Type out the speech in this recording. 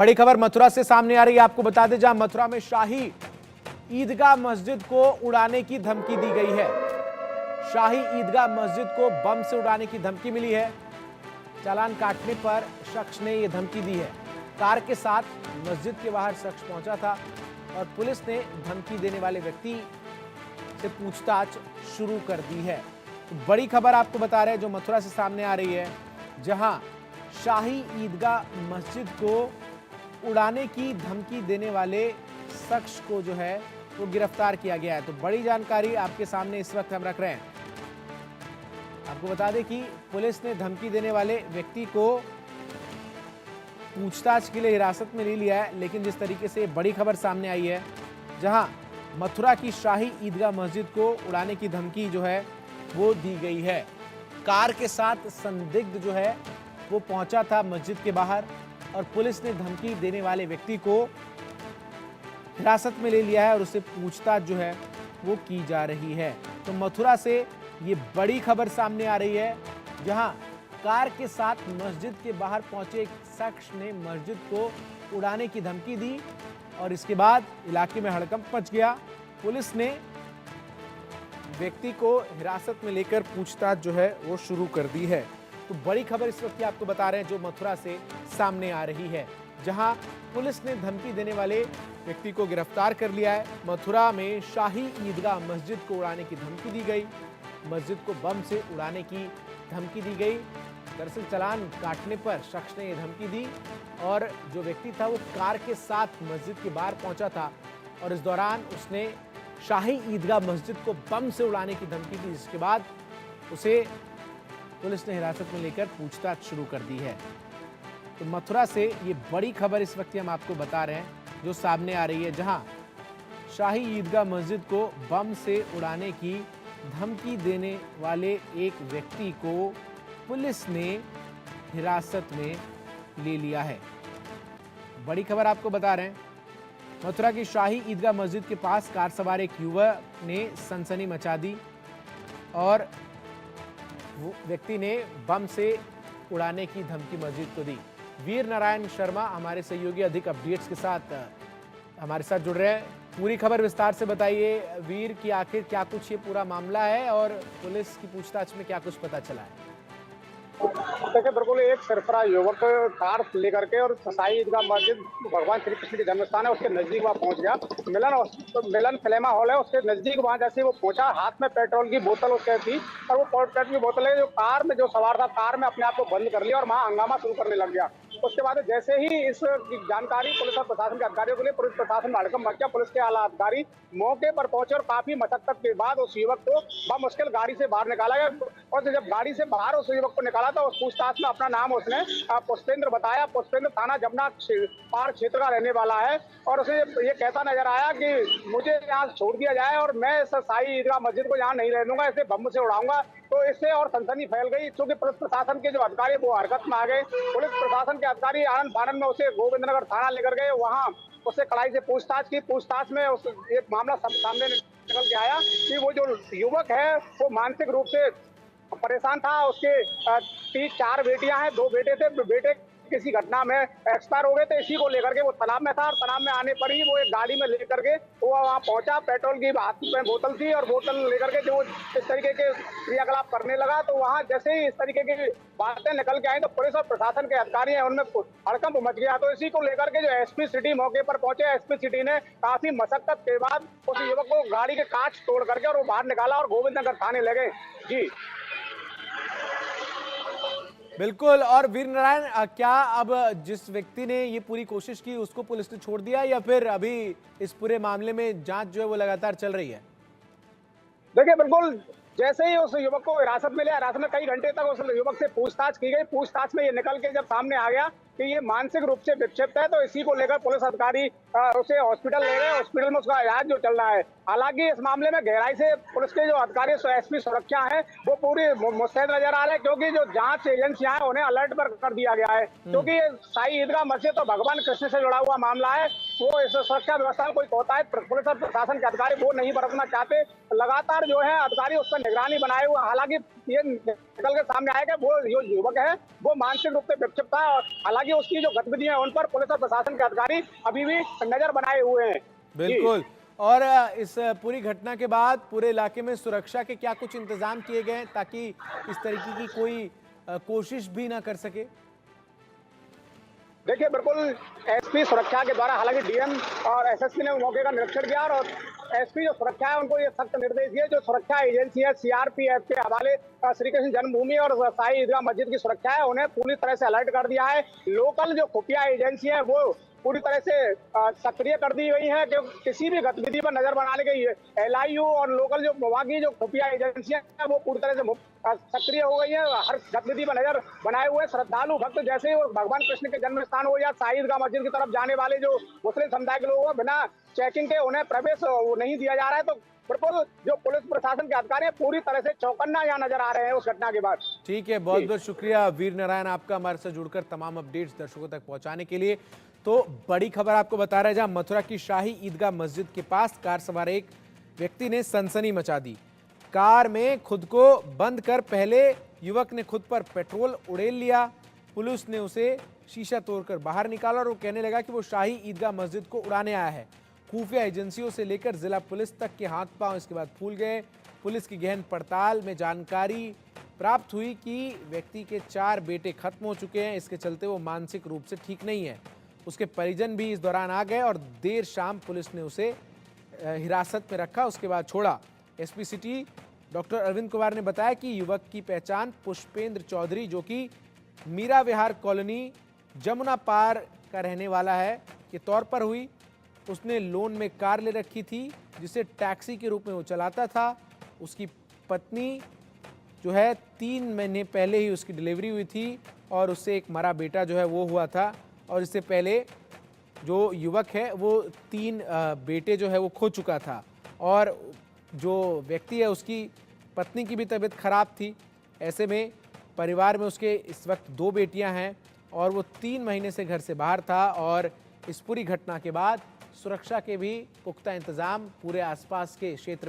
बड़ी खबर मथुरा से सामने आ रही है। आपको बता दें, जहां मथुरा में शाही ईदगाह मस्जिद को उड़ाने की धमकी दी गई है। शाही ईदगाह मस्जिद को बम से उड़ाने की धमकी मिली है। चालान काटने पर शख्स ने यह धमकी दी है। कार के साथ मस्जिद के बाहर शख्स पहुंचा था और पुलिस ने धमकी देने वाले व्यक्ति से पूछताछ शुरू कर दी है। तो बड़ी खबर आपको बता रहे हैं जो मथुरा से सामने आ रही है, जहां शाही ईदगाह मस्जिद को उड़ाने की धमकी देने वाले शख्स को जो है वो गिरफ्तार किया गया है। तो बड़ी जानकारी आपके सामने इस वक्त हम रख रहे हैं। आपको बता दें कि पुलिस ने धमकी देने वाले व्यक्ति को पूछताछ के लिए हिरासत में ले लिया है। लेकिन जिस तरीके से बड़ी खबर सामने आई है, जहां मथुरा की शाही ईदगाह मस्जिद को उड़ाने की धमकी जो है वो दी गई है। कार के साथ संदिग्ध जो है वो पहुंचा था मस्जिद के बाहर और पुलिस ने धमकी देने वाले व्यक्ति को हिरासत में ले लिया है और उससे पूछताछ जो है वो की जा रही है। तो मथुरा से ये बड़ी खबर सामने आ रही है, जहां कार के साथ मस्जिद के बाहर पहुंचे एक शख्स ने मस्जिद को उड़ाने की धमकी दी और इसके बाद इलाके में हड़कंप मच गया। पुलिस ने व्यक्ति को हिरासत में लेकर पूछताछ जो है वो शुरू कर दी है। तो बड़ी खबर इस वक्त की आपको बता रहे हैं जो मथुरा से सामने आ रही है, जहां पुलिस ने धमकी देने वाले व्यक्ति को गिरफ्तार कर लिया है। मथुरा में शाही ईदगाह मस्जिद को उड़ाने की धमकी दी गई, मस्जिद को बम से उड़ाने की धमकी दी गई। दरअसल चालान काटने पर शख्स ने यह धमकी दी और जो व्यक्ति था वो कार के साथ मस्जिद के बाहर पहुंचा था और इस दौरान उसने शाही ईदगाह मस्जिद को बम से उड़ाने की धमकी दी, जिसके बाद उसे पुलिस ने हिरासत में लेकर पूछताछ शुरू कर दी है। तो मथुरा से ये बड़ी खबर इस वक्त हम आपको बता रहे हैं जो सामने आ रही है, जहां शाही ईदगाह मस्जिद को बम से उड़ाने की धमकी देने वाले एक व्यक्ति को पुलिस ने हिरासत में ले लिया है। बड़ी खबर आपको बता रहे हैं, मथुरा की शाही ईदगाह मस्जिद के पास कार सवार एक युवक ने सनसनी मचा दी और वो व्यक्ति ने बम से उड़ाने की धमकी मस्जिद को दी। वीर नारायण शर्मा हमारे सहयोगी अधिक अपडेट्स के साथ हमारे साथ जुड़ रहे हैं। पूरी खबर विस्तार से बताइए वीर, की आखिर क्या कुछ ये पूरा मामला है और पुलिस की पूछताछ में क्या कुछ पता चला है? देखिए, बिल्कुल एक सरफरा युवक कार लेकर के और शाही ईदगाह मस्जिद भगवान श्री कृष्ण की जन्मस्थान है उसके नजदीक वहाँ पहुंच गया। मिलन सिनेमा हॉल है उसके नजदीक। वहाँ जैसे वो पहुंचा, हाथ में पेट्रोल की बोतल उसके थी और वो पेट्रोल की बोतल है जो कार में जो सवार था, कार में अपने आप को बंद कर लिया और वहाँ हंगामा शुरू करने लग गया। उसके बाद जैसे ही इस जानकारी पुलिस और प्रशासन के अधिकारियों के लिए, पुलिस प्रशासन में हड़कंप मच गया। पुलिस के आला अधिकारी मौके पर पहुंचे और काफी मशक्कत के बाद उस युवक को बमुश्किल गाड़ी से बाहर निकाला गया और जब गाड़ी से बाहर उस युवक को निकाला तो उस पूछताछ में अपना नाम उसने पुष्पेंद्र बताया। पुष्पेंद्र थाना जमुना पार क्षेत्र का रहने वाला है और उसे ये कहता नजर आया कि मुझे यहाँ छोड़ दिया जाए और मैं इस शाही ईदगाह मस्जिद को यहाँ नहीं रह दूंगा, इसे बम से उड़ाऊंगा। तो इससे और सनसनी फैल गई क्योंकि पुलिस प्रशासन के जो अधिकारी वो हरकत में आ गए। पुलिस प्रशासन के अधिकारी आनंद फानंद में उसे गोविंदनगर थाना लेकर गए। वहाँ उससे कड़ाई से पूछताछ की। पूछताछ में उस एक मामला सामने निकल के आया कि वो जो युवक है वो मानसिक रूप से परेशान था। उसके 4 बेटियां हैं, 2 बेटे थे। बेटे किसी घटना में एक्सपायर हो गए थे, इसी को लेकर के वो तालाब में था और तालाब में आने पर ही वो एक गाड़ी में लेकर के वो वहाँ पहुंचा। पेट्रोल की हाथ में बोतल थी और बोतल लेकर के जो इस तरीके के क्रियाकलाप करने लगा। तो वहाँ जैसे ही इस तरीके की बातें निकल के आई तो पुलिस और प्रशासन के अधिकारी हैं उनमें हड़कंप मच गया। तो इसी को लेकर के जो एसपी सिटी मौके पर पहुंचे, एसपी सिटी ने काफी मशक्कत के बाद उस युवक को गाड़ी के कांच तोड़ करके और वो बाहर निकाला और गोविंदनगर थाने ले गए। जी बिल्कुल। और वीर नारायण, क्या अब जिस व्यक्ति ने ये पूरी कोशिश की उसको पुलिस ने छोड़ दिया या फिर अभी इस पूरे मामले में जांच जो है वो लगातार चल रही है? देखिए, बिल्कुल जैसे ही उस युवक को हिरासत में लिया, हिरासत में कई घंटे तक उस युवक से पूछताछ की गई। पूछताछ में ये निकल के जब सामने आ गया कि ये मानसिक रूप से विक्षिप्त है तो इसी को लेकर पुलिस अधिकारी उसे हॉस्पिटल ले गए। हॉस्पिटल में उसका इलाज जो चल रहा है। हालांकि इस मामले में गहराई से पुलिस के जो अधिकारी एसपी सुरक्षा है वो पूरी मुस्तैद नजर आ रहे हैं क्योंकि जो जांच एजेंसियां हैं उन्हें अलर्ट पर कर दिया गया है क्योंकि शाही ईदगाह मस्जिद तो भगवान कृष्ण से जुड़ा हुआ मामला है। वो इस सुरक्षा व्यवस्था में कोई कोताही पुलिस और प्रशासन के अधिकारी वो नहीं बरतना चाहते। लगातार जो है अधिकारी उस पर निगरानी बनाए हुए, हालांकि ये निकल के सामने आएगा वो जो युवक है वो मानसिक रूप से विक्षिप्त था, और हालांकि उसकी जो गतिविधियां हैं उन पर पुलिस और प्रशासन के अधिकारी अभी भी नजर बनाए हुए हैं। जी। बिल्कुल। और इस पूरी घटना के बाद पूरे इलाके में सुरक्षा के क्या कुछ इंतजाम किए गए हैं ताकि इस तरीके की कोई कोशिश भी ना कर सके? देखिए बिल्कुल, एसपी सुरक्षा के द्वारा, हालांकि डीएम और एसएसपी ने मौके का निरीक्षण किया, और एसपी जो सुरक्षा है उनको ये सख्त निर्देश दिए, जो सुरक्षा एजेंसी है सीआरपीएफ के हवाले श्री कृष्ण जन्मभूमि और साई ईदगाह मस्जिद की सुरक्षा है, उन्हें पूरी तरह से अलर्ट कर दिया है। लोकल जो खुफिया एजेंसी है वो पूरी तरह से सक्रिय कर दी गई है, कि किसी भी गतिविधि पर नजर बनाने के लिए एलआईयू और लोकल जो विभागीय जो खुफिया एजेंसियां हैं वो पूरी तरह से सक्रिय हो गई है। हर गतिविधि पर नजर बनाए हुए श्रद्धालु भक्त, जैसे ही वो भगवान कृष्ण के जन्म स्थान हो या साई ईदगाह मस्जिद की तरफ जाने वाले जो मुस्लिम समुदाय के लोग हैं, बिना चेकिंग के उन्हें प्रवेश नहीं दिया जा रहा है। तो बिल्कुल जो पुलिस प्रशासन के अधिकारी हैं पूरी तरह से चौकन्ना यहाँ नजर आ रहे हैं उस घटना के बाद। ठीक है, बहुत बहुत शुक्रिया वीर नारायण आपका हमारे साथ जुड़कर तमाम अपडेट्स दर्शकों तक पहुंचाने के लिए। तो बड़ी खबर आपको बता रहे हैं, जहां मथुरा की शाही ईदगाह मस्जिद के पास कार सवार एक व्यक्ति ने सनसनी मचा दी। कार में खुद को बंद कर पहले युवक ने खुद पर पेट्रोल उड़ेल लिया। पुलिस ने उसे शीशा तोड़कर बाहर निकाला और वो कहने लगा कि वो शाही ईदगाह मस्जिद को उड़ाने आया है। खुफिया एजेंसियों से लेकर जिला पुलिस तक के हाथ पांव इसके बाद फूल गए। पुलिस की गहन पड़ताल में जानकारी प्राप्त हुई कि व्यक्ति के 4 बेटे खत्म हो चुके हैं। इसके चलते वो मानसिक रूप से ठीक नहीं है। उसके परिजन भी इस दौरान आ गए और देर शाम पुलिस ने उसे हिरासत में रखा, उसके बाद छोड़ा। SP city doctor Arvind Kumar ने बताया कि युवक की पहचान पुष्पेंद्र चौधरी, जो कि मीरा विहार कॉलोनी जमुना पार का रहने वाला है, के तौर पर हुई। उसने लोन में कार ले रखी थी जिसे टैक्सी के रूप में वो चलाता था। उसकी पत्नी जो है 3 महीने पहले ही उसकी डिलीवरी हुई थी और उससे एक मरा बेटा जो है वो हुआ था। और इससे पहले जो युवक है वो 3 बेटे जो है वो खो चुका था। और जो व्यक्ति है उसकी पत्नी की भी तबीयत खराब थी। ऐसे में परिवार में उसके इस वक्त 2 बेटियां हैं और वो 3 महीने से घर से बाहर था। और इस पूरी घटना के बाद सुरक्षा के भी पुख्ता इंतजाम पूरे आसपास के क्षेत्र में